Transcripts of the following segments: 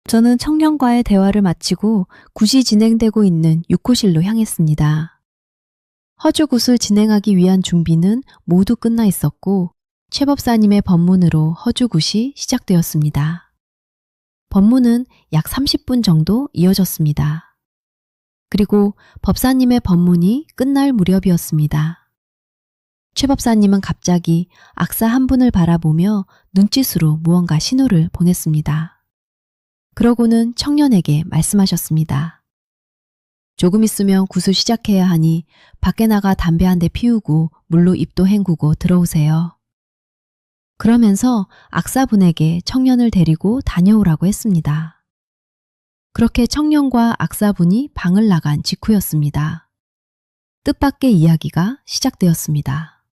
저는 청년과의 대화를 마치고 굿이 진행되고 있는 6호실로 향했습니다. 허주 굿을 진행하기 위한 준비는 모두 끝나 있었고 최 법사님의 법문으로 허주 굿이 시작되었습니다. 법문은 약 30분 정도 이어졌습니다. 그리고 법사님의 법문이 끝날 무렵이었습니다. 최 법사님은 갑자기 악사 한 분을 바라보며 눈짓으로 무언가 신호를 보냈습니다. 그러고는 청년에게 말씀하셨습니다. 조금 있으면 굿을 시작해야 하니 밖에 나가 담배 한 대 피우고 물로 입도 헹구고 들어오세요. 그러면서 악사분에게 청년을 데리고 다녀오라고 했습니다. 그렇게 청년과 악사분이 방을 나간 직후였습니다. 뜻밖의 이야기가 시작되었습니다.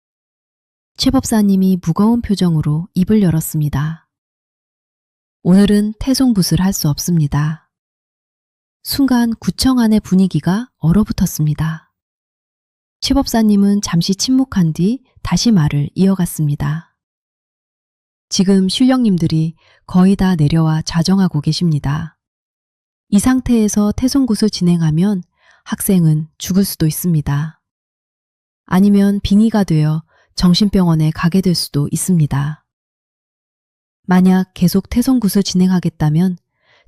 최 법사님이 무거운 표정으로 입을 열었습니다. 오늘은 태송붓을 할 수 없습니다. 순간 구청 안의 분위기가 얼어붙었습니다. 최 법사님은 잠시 침묵한 뒤 다시 말을 이어갔습니다. 지금 신령님들이 거의 다 내려와 자정하고 계십니다. 이 상태에서 태송굿을 진행하면 학생은 죽을 수도 있습니다. 아니면 빙의가 되어 정신병원에 가게 될 수도 있습니다. 만약 계속 태송굿을 진행하겠다면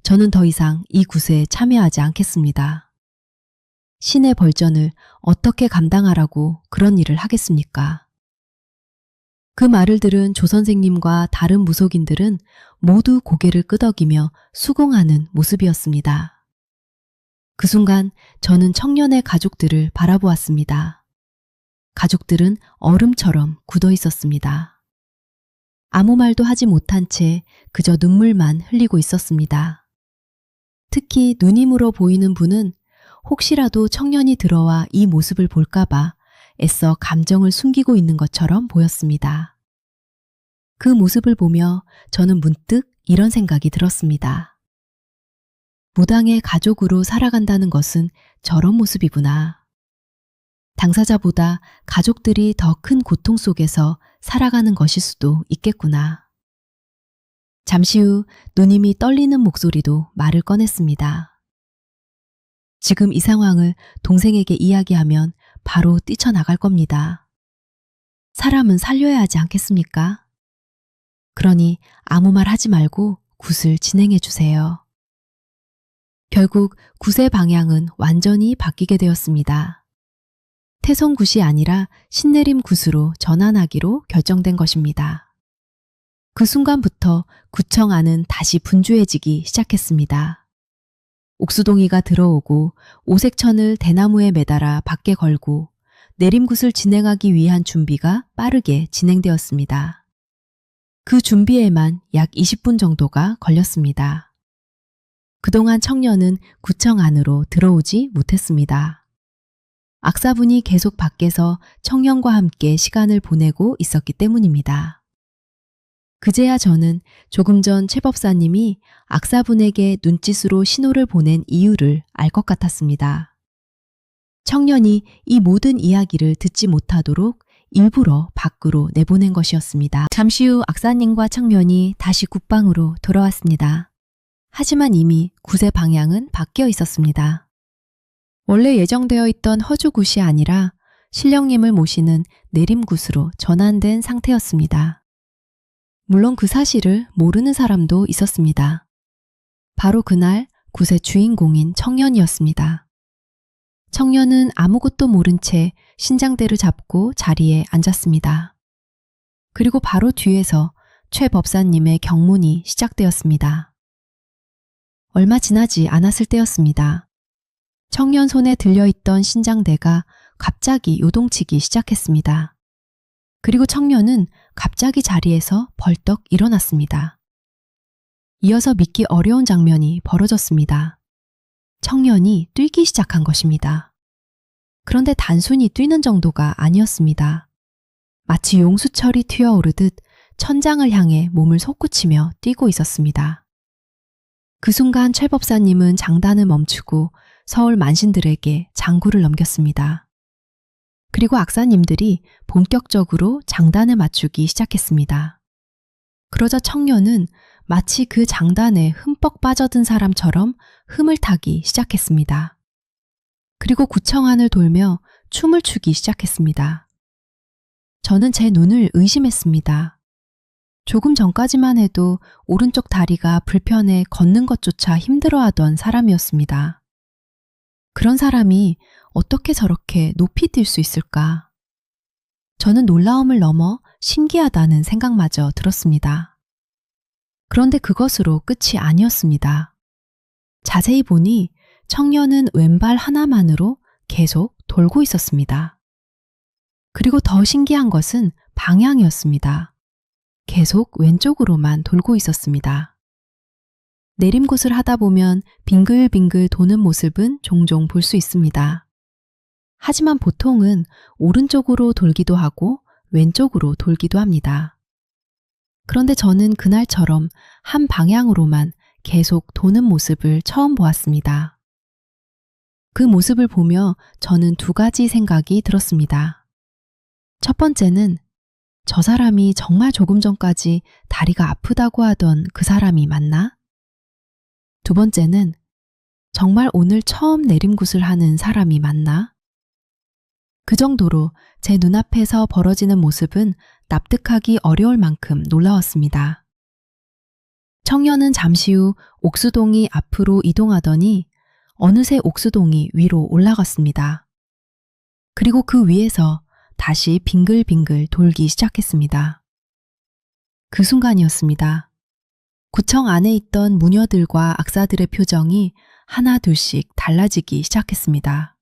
저는 더 이상 이 굿에 참여하지 않겠습니다. 신의 벌전을 어떻게 감당하라고 그런 일을 하겠습니까? 그 말을 들은 조 선생님과 다른 무속인들은 모두 고개를 끄덕이며 수긍하는 모습이었습니다. 그 순간 저는 청년의 가족들을 바라보았습니다. 가족들은 얼음처럼 굳어 있었습니다. 아무 말도 하지 못한 채 그저 눈물만 흘리고 있었습니다. 특히 누님으로 보이는 분은 혹시라도 청년이 들어와 이 모습을 볼까봐 애써 감정을 숨기고 있는 것처럼 보였습니다. 그 모습을 보며 저는 문득 이런 생각이 들었습니다. 무당의 가족으로 살아간다는 것은 저런 모습이구나. 당사자보다 가족들이 더 큰 고통 속에서 살아가는 것일 수도 있겠구나. 잠시 후 누님이 떨리는 목소리로 말을 꺼냈습니다. 지금 이 상황을 동생에게 이야기하면 바로 뛰쳐나갈 겁니다. 사람은 살려야 하지 않겠습니까? 그러니 아무 말 하지 말고 굿을 진행해 주세요. 결국 굿의 방향은 완전히 바뀌게 되었습니다. 태송굿이 아니라 신내림 굿으로 전환하기로 결정된 것입니다. 그 순간부터 구청 안은 다시 분주해지기 시작했습니다. 옥수동이가 들어오고 오색천을 대나무에 매달아 밖에 걸고 내림굿을 진행하기 위한 준비가 빠르게 진행되었습니다. 그 준비에만 약 20분 정도가 걸렸습니다. 그동안 청년은 구청 안으로 들어오지 못했습니다. 악사분이 계속 밖에서 청년과 함께 시간을 보내고 있었기 때문입니다. 그제야 저는 조금 전 최 법사님이 악사분에게 눈짓으로 신호를 보낸 이유를 알 것 같았습니다. 청년이 이 모든 이야기를 듣지 못하도록 일부러 밖으로 내보낸 것이었습니다. 잠시 후 악사님과 청년이 다시 굿방으로 돌아왔습니다. 하지만 이미 굿의 방향은 바뀌어 있었습니다. 원래 예정되어 있던 허주굿이 아니라 신령님을 모시는 내림굿으로 전환된 상태였습니다. 물론 그 사실을 모르는 사람도 있었습니다. 바로 그날 굿의 주인공인 청년이었습니다. 청년은 아무것도 모른 채 신장대를 잡고 자리에 앉았습니다. 그리고 바로 뒤에서 최 법사님의 경문이 시작되었습니다. 얼마 지나지 않았을 때였습니다. 청년 손에 들려있던 신장대가 갑자기 요동치기 시작했습니다. 그리고 청년은 갑자기 자리에서 벌떡 일어났습니다. 이어서 믿기 어려운 장면이 벌어졌습니다. 청년이 뛰기 시작한 것입니다. 그런데 단순히 뛰는 정도가 아니었습니다. 마치 용수철이 튀어오르듯 천장을 향해 몸을 솟구치며 뛰고 있었습니다. 그 순간 최 법사님은 장단을 멈추고 서울 만신들에게 장구를 넘겼습니다. 그리고 악사님들이 본격적으로 장단을 맞추기 시작했습니다. 그러자 청년은 마치 그 장단에 흠뻑 빠져든 사람처럼 흠을 타기 시작했습니다. 그리고 구청 안을 돌며 춤을 추기 시작했습니다. 저는 제 눈을 의심했습니다. 조금 전까지만 해도 오른쪽 다리가 불편해 걷는 것조차 힘들어하던 사람이었습니다. 그런 사람이 어떻게 저렇게 높이 뛸 수 있을까? 저는 놀라움을 넘어 신기하다는 생각마저 들었습니다. 그런데 그것으로 끝이 아니었습니다. 자세히 보니 청년은 왼발 하나만으로 계속 돌고 있었습니다. 그리고 더 신기한 것은 방향이었습니다. 계속 왼쪽으로만 돌고 있었습니다. 내림굿을 하다 보면 빙글빙글 도는 모습은 종종 볼 수 있습니다. 하지만 보통은 오른쪽으로 돌기도 하고 왼쪽으로 돌기도 합니다. 그런데 저는 그날처럼 한 방향으로만 계속 도는 모습을 처음 보았습니다. 그 모습을 보며 저는 두 가지 생각이 들었습니다. 첫 번째는 저 사람이 정말 조금 전까지 다리가 아프다고 하던 그 사람이 맞나? 두 번째는 정말 오늘 처음 내림굿을 하는 사람이 맞나? 그 정도로 제 눈앞에서 벌어지는 모습은 납득하기 어려울 만큼 놀라웠습니다. 청년은 잠시 후 옥수동이 앞으로 이동하더니 어느새 옥수동이 위로 올라갔습니다. 그리고 그 위에서 다시 빙글빙글 돌기 시작했습니다. 그 순간이었습니다. 구청 안에 있던 무녀들과 악사들의 표정이 하나 둘씩 달라지기 시작했습니다.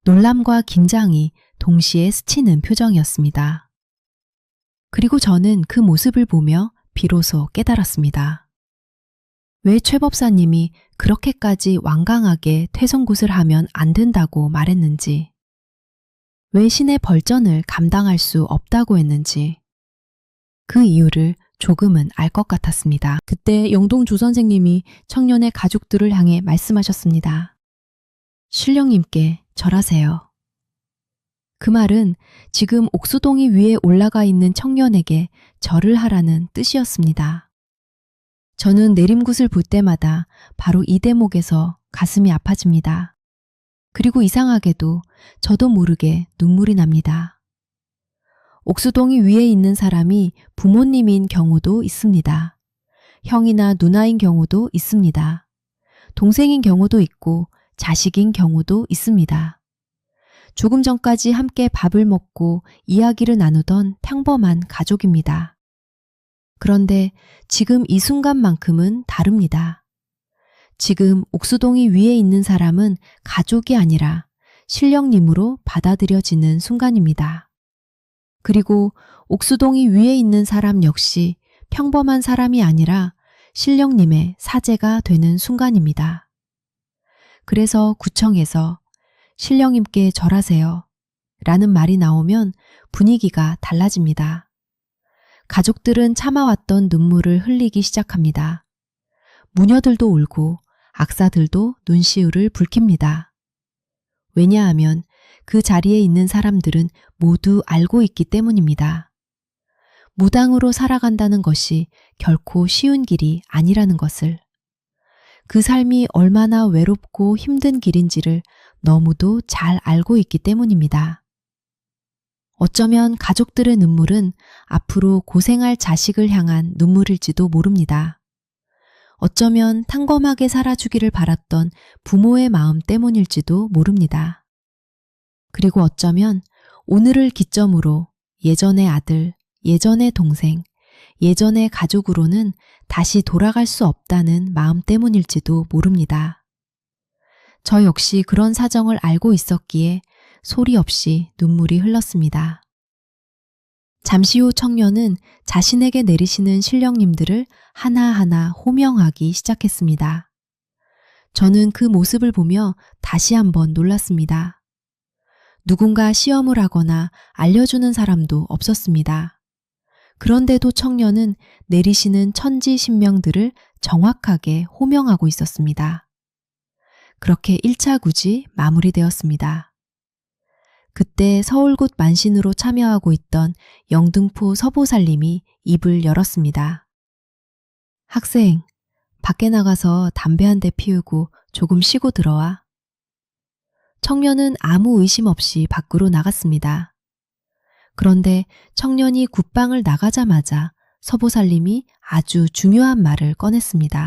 놀람과 긴장이 동시에 스치는 표정이었습니다. 그리고 저는 그 모습을 보며 비로소 깨달았습니다. 왜 최법사님이 그렇게까지 완강하게 퇴송굿을 하면 안 된다고 말했는지, 왜 신의 벌전을 감당할 수 없다고 했는지, 그 이유를 조금은 알 것 같았습니다. 그때 영동주 선생님이 청년의 가족들을 향해 말씀하셨습니다. 신령님께 절하세요. 그 말은 지금 옥수동이 위에 올라가 있는 청년에게 절을 하라는 뜻이었습니다. 저는 내림굿을 볼 때마다 바로 이 대목에서 가슴이 아파집니다. 그리고 이상하게도 저도 모르게 눈물이 납니다. 옥수동이 위에 있는 사람이 부모님인 경우도 있습니다. 형이나 누나인 경우도 있습니다. 동생인 경우도 있고 자식인 경우도 있습니다. 조금 전까지 함께 밥을 먹고 이야기를 나누던 평범한 가족입니다. 그런데 지금 이 순간만큼은 다릅니다. 지금 옥수동이 위에 있는 사람은 가족이 아니라 신령님으로 받아들여지는 순간입니다. 그리고 옥수동이 위에 있는 사람 역시 평범한 사람이 아니라 신령님의 사제가 되는 순간입니다. 그래서 구청에서 신령님께 절하세요 라는 말이 나오면 분위기가 달라집니다. 가족들은 참아왔던 눈물을 흘리기 시작합니다. 무녀들도 울고 악사들도 눈시울을 붉힙니다. 왜냐하면 그 자리에 있는 사람들은 모두 알고 있기 때문입니다. 무당으로 살아간다는 것이 결코 쉬운 길이 아니라는 것을, 그 삶이 얼마나 외롭고 힘든 길인지를 너무도 잘 알고 있기 때문입니다. 어쩌면 가족들의 눈물은 앞으로 고생할 자식을 향한 눈물일지도 모릅니다. 어쩌면 탕검하게 살아주기를 바랐던 부모의 마음 때문일지도 모릅니다. 그리고 어쩌면 오늘을 기점으로 예전의 아들, 예전의 동생, 예전의 가족으로는 다시 돌아갈 수 없다는 마음 때문일지도 모릅니다. 저 역시 그런 사정을 알고 있었기에 소리 없이 눈물이 흘렀습니다. 잠시 후 청년은 자신에게 내리시는 신령님들을 하나하나 호명하기 시작했습니다. 저는 그 모습을 보며 다시 한번 놀랐습니다. 누군가 시험을 하거나 알려주는 사람도 없었습니다. 그런데도 청년은 내리시는 천지신명들을 정확하게 호명하고 있었습니다. 그렇게 1차 굿이 마무리되었습니다. 그때 서울굿 만신으로 참여하고 있던 영등포 서보살님이 입을 열었습니다. 학생, 밖에 나가서 담배 한 대 피우고 조금 쉬고 들어와. 청년은 아무 의심 없이 밖으로 나갔습니다. 그런데 청년이 굿방을 나가자마자 서보살님이 아주 중요한 말을 꺼냈습니다.